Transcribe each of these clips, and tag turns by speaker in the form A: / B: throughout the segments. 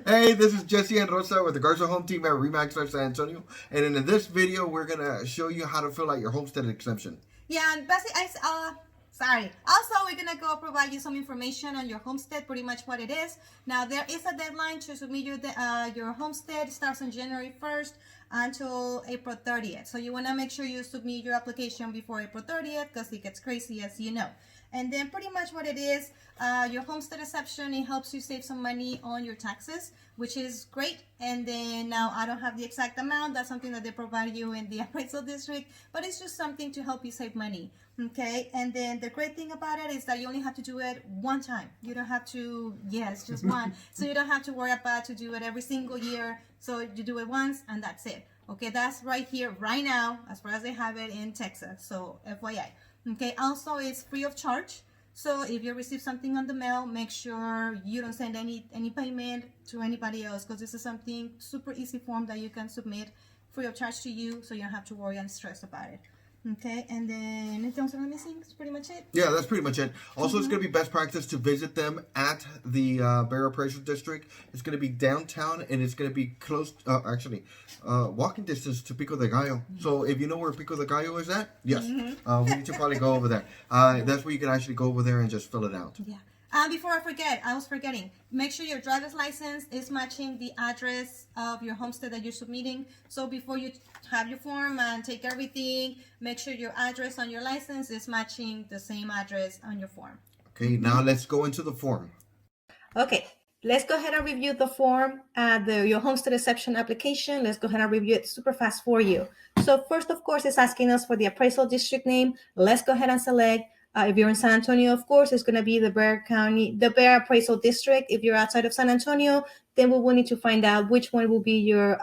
A: Hey, this is Jesse and Rosa with the Garza home team at Remax San Antonio. And in this video, we're going to show you how to fill out your homestead exemption.
B: Yeah, and basically, sorry. Also, we're gonna go provide you some information on your homestead, pretty much what it is. Now, there is a deadline to submit your homestead. It starts on January 1st until April 30th. So you wanna make sure you submit your application before April 30th because it gets crazy, as you know. And then pretty much what it is, your homestead exception, it helps you save some money on your taxes, which is great. And then now I don't have the exact amount. That's something that they provide you in the appraisal district, but it's just something to help you save money. Okay. And then the great thing about it is that you only have to do it one time. You don't have to, yes, just one. So you don't have to worry about to do it every single year. So you do it once and that's it. Okay. That's right here, right now, as far as they have it in Texas. So FYI. Okay, also it's free of charge. So if you receive something on the mail, make sure you don't send any payment to anybody else, because this is something super easy form that you can submit free of charge to you, so you don't have to worry and stress about it. Okay, and then anything else I'm missing? That's pretty much it.
A: Yeah, that's pretty much it. Also, it's going to be best practice to visit them at the Bear Appraisal District. It's going to be downtown, and it's going to be close, walking distance to Pico de Gallo. So if you know where Pico de Gallo is at, yes, we need to probably go over there. That's where you can actually go over there and just fill it out.
B: Yeah. Before I forget, I was forgetting. Make sure your driver's license is matching the address of your homestead that you're submitting. So before you have your form and take everything, make sure your address on your license is matching the same address on your form.
A: Okay, now let's go into the form.
B: Okay, let's go ahead and review the form, your homestead exception application. Let's go ahead and review it super fast for you. So first, of course, it's asking us for the appraisal district name. Let's go ahead and select. If you're in San Antonio, of course, it's going to be the Bear Appraisal District. If you're outside of San Antonio, then we will need to find out which one will be your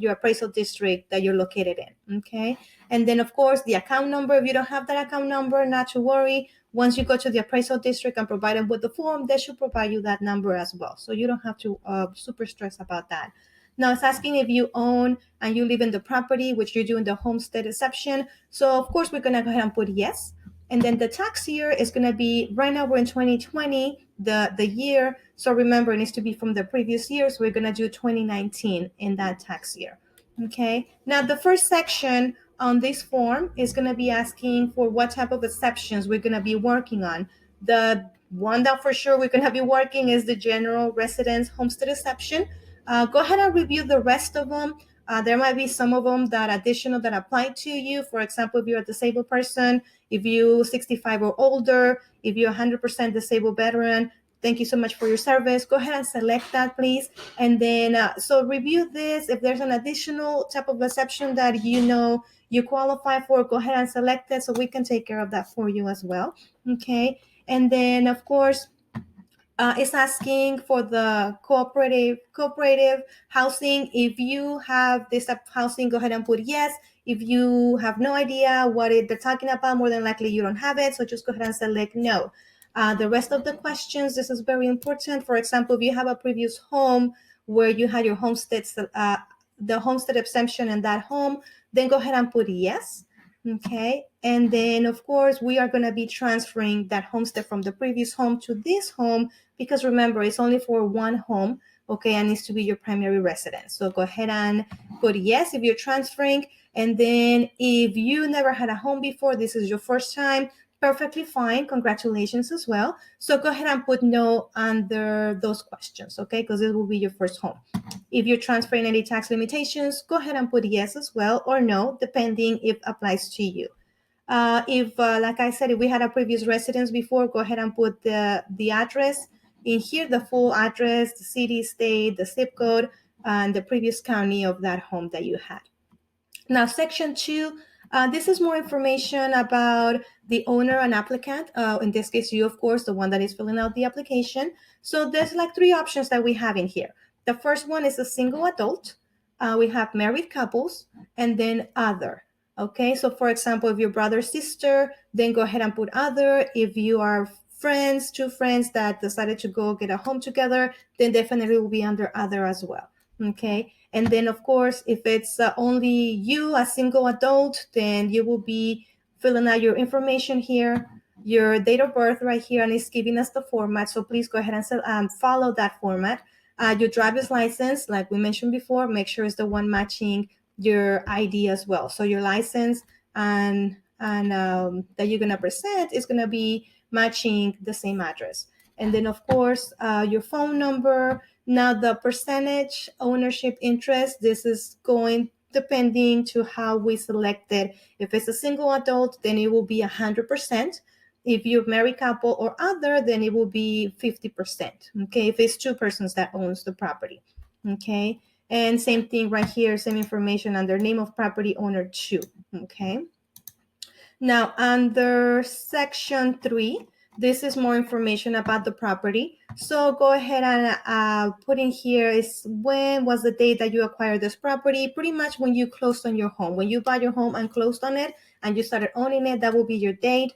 B: appraisal district that you're located in. Okay, and then of course the account number. If you don't have that account number, not to worry. Once you go to the appraisal district and provide them with the form, they should provide you that number as well. So you don't have to super stress about that. Now it's asking if you own and you live in the property, which you're doing the homestead exception. So of course we're gonna go ahead and put yes. And then the tax year is gonna be, right now we're in 2020, the year. So remember, it needs to be from the previous year. So we're gonna do 2019 in that tax year. Okay, now the first section on this form is going to be asking for what type of exceptions we're going to be working on. The one that for sure we're going to be working is the general residence homestead exception. Go ahead and review the rest of them. There might be some of them that additional that apply to you. For example, if you're a disabled person, if you're 65 or older, if you're 100% disabled veteran, thank you so much for your service. Go ahead and select that, please. And then, so review this. If there's an additional type of exception that you know you qualify for, go ahead and select it so we can take care of that for you as well. Okay. And then, of course, it's asking for the cooperative housing. If you have this type of housing, go ahead and put yes. If you have no idea what they're talking about, more than likely you don't have it. So just go ahead and select no. The rest of the questions, this is very important. For example, if you have a previous home where you had your homestead, the homestead exemption in that home, then go ahead and put yes. Okay, and then of course we are going to be transferring that homestead from the previous home to this home, because remember, it's only for one home. Okay, and needs to be your primary residence. So go ahead and put yes if you're transferring. And then if you never had a home before, this is your first time, perfectly fine. Congratulations as well. So go ahead and put no under those questions, okay? Because this will be your first home. If you're transferring any tax limitations, go ahead and put yes as well, or no, depending if applies to you. Like I said, if we had a previous residence before, go ahead and put the address in here, the full address, the city, state, the zip code, and the previous county of that home that you had. Now, section 2, this is more information about the owner and applicant. In this case, you, of course, the one that is filling out the application. So there's like 3 options that we have in here. The first one is a single adult. We have married couples, and then other. Okay, so for example, if your brother, sister, then go ahead and put other. If you are friends, 2 friends that decided to go get a home together, then definitely will be under other as well. Okay, and then of course, if it's only you, a single adult, then you will be filling out your information here, your date of birth right here, and it's giving us the format. So please go ahead and follow that format. Your driver's license, like we mentioned before, make sure it's the one matching your ID as well. So your license and that you're gonna present is gonna be matching the same address. And then of course, your phone number. Now the percentage ownership interest, this is going depending to how we selected. If it's a single adult, then it will be 100%. If you're married couple or other, then it will be 50%. Okay, if it's two persons that owns the property. Okay, and same thing right here, same information under name of property owner 2. Okay. Now under section 3, this is more information about the property. So go ahead and put in here is when was the date that you acquired this property. Pretty much when you closed on your home. When you bought your home and closed on it and you started owning it, that will be your date.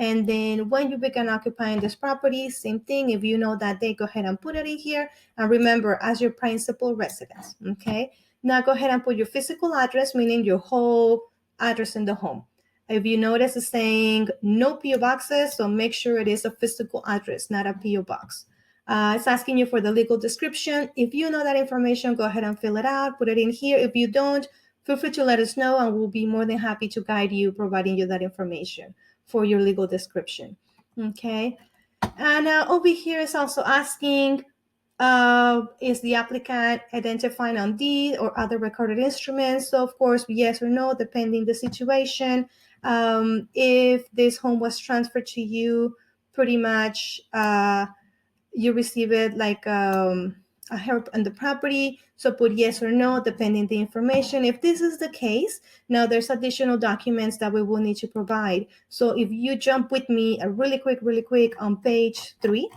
B: And then when you began occupying this property, same thing. If you know that date, go ahead and put it in here. And remember, as your principal residence. Okay. Now go ahead and put your physical address, meaning your whole address in the home. If you notice it's saying no PO boxes, so make sure it is a physical address, not a PO box. It's asking you for the legal description. If you know that information, go ahead and fill it out, put it in here. If you don't, feel free to let us know and we'll be more than happy to guide you, providing you that information for your legal description. Okay. And over here is also asking, is the applicant identifying on deed or other recorded instruments? So of course, yes or no, depending the situation. If this home was transferred to you, pretty much you receive it like a help on the property. So put yes or no, depending the information. If this is the case, now there's additional documents that we will need to provide. So if you jump with me really quick on page 3,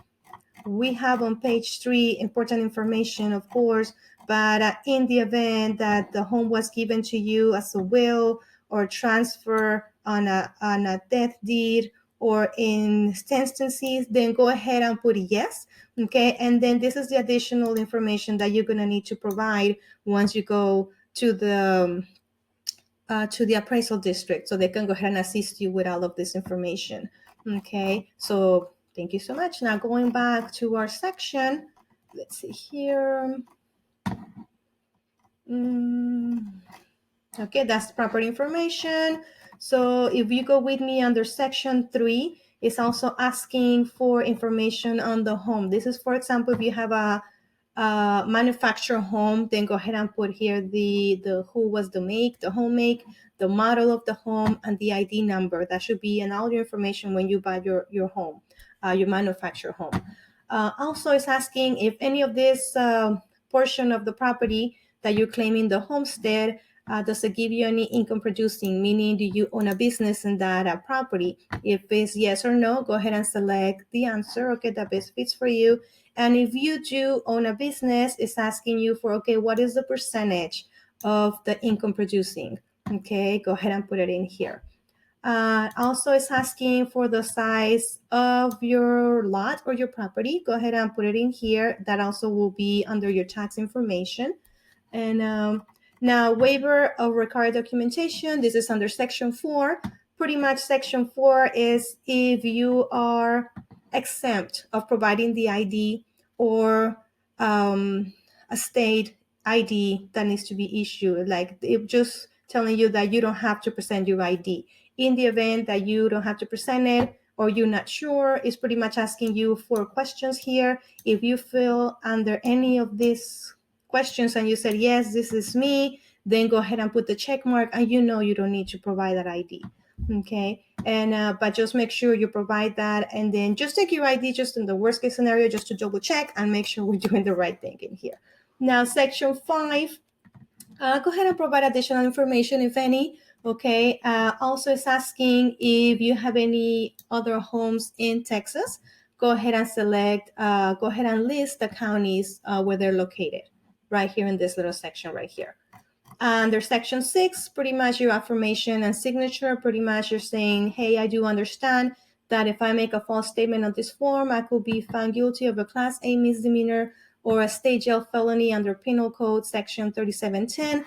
B: we have on page 3 important information, of course, but in the event that the home was given to you as a will or transfer on a death deed or in instances, then go ahead and put yes. Okay, and then this is the additional information that you're going to need to provide once you go to the appraisal district, so they can go ahead and assist you with all of this information. Okay, so thank you so much. Now going back to our section, let's see here. Okay, that's property information. So if you go with me under section 3, it's also asking for information on the home. This is, for example, if you have a manufactured home, then go ahead and put here the who was the make, the home make, the model of the home, and the ID number. That should be in all your information when you buy your home, your manufactured home. Also, it's asking if any of this portion of the property that you're claiming the homestead, does it give you any income producing, meaning do you own a business in that property? If it's yes or no, go ahead and select the answer, okay, that best fits for you. And if you do own a business, it's asking you for, okay, what is the percentage of the income producing? Okay, go ahead and put it in here. Also, it's asking for the size of your lot or your property. Go ahead and put it in here. That also will be under your tax information. And now, waiver of required documentation. This is under section 4. Pretty much section 4 is if you are exempt of providing the ID or a state ID that needs to be issued, like it just telling you that you don't have to present your ID. In the event that you don't have to present it or you're not sure, it's pretty much asking you for questions here. If you feel under any of these questions and you said, yes, this is me, then go ahead and put the check mark and you know you don't need to provide that ID. Okay, and but just make sure you provide that, and then just take your ID just in the worst case scenario just to double check and make sure we're doing the right thing in here. Now, section 5, go ahead and provide additional information, if any. Okay, also it's asking if you have any other homes in Texas. Go ahead and select, go ahead and list the counties where they're located, right here in this little section right here. Under section 6, pretty much your affirmation and signature, pretty much you're saying, hey, I do understand that if I make a false statement on this form, I could be found guilty of a Class A misdemeanor or a state jail felony under Penal Code section 3710.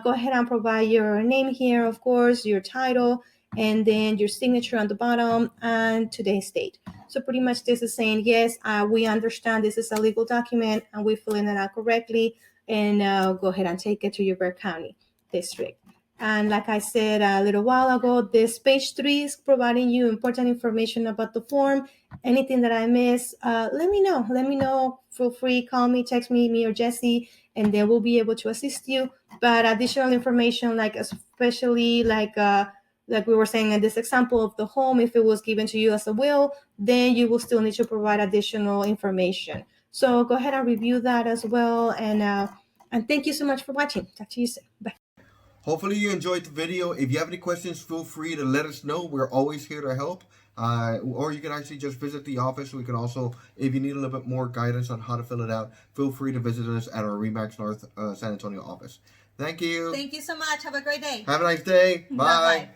B: Go ahead and provide your name here, of course, your title, and then your signature on the bottom and today's date. So pretty much this is saying, yes, we understand this is a legal document and we're filling it out correctly, and go ahead and take it to your Bexar County district. And like I said a little while ago, this page 3 is providing you important information about the form. Anything that I miss, let me know. Let me know. Feel free, call me, text me or Jesse, and then we'll be able to assist you. But additional information, like especially like we were saying in this example of the home, if it was given to you as a will, then you will still need to provide additional information. So go ahead and review that as well. And thank you so much for watching. Talk to you soon. Bye.
A: Hopefully you enjoyed the video. If you have any questions, feel free to let us know. We're always here to help. Or you can actually just visit the office. We can also, if you need a little bit more guidance on how to fill it out, feel free to visit us at our RE/MAX North San Antonio office. Thank you.
C: Thank you so much. Have a great day.
A: Have a nice day. Bye.
C: Bye-bye.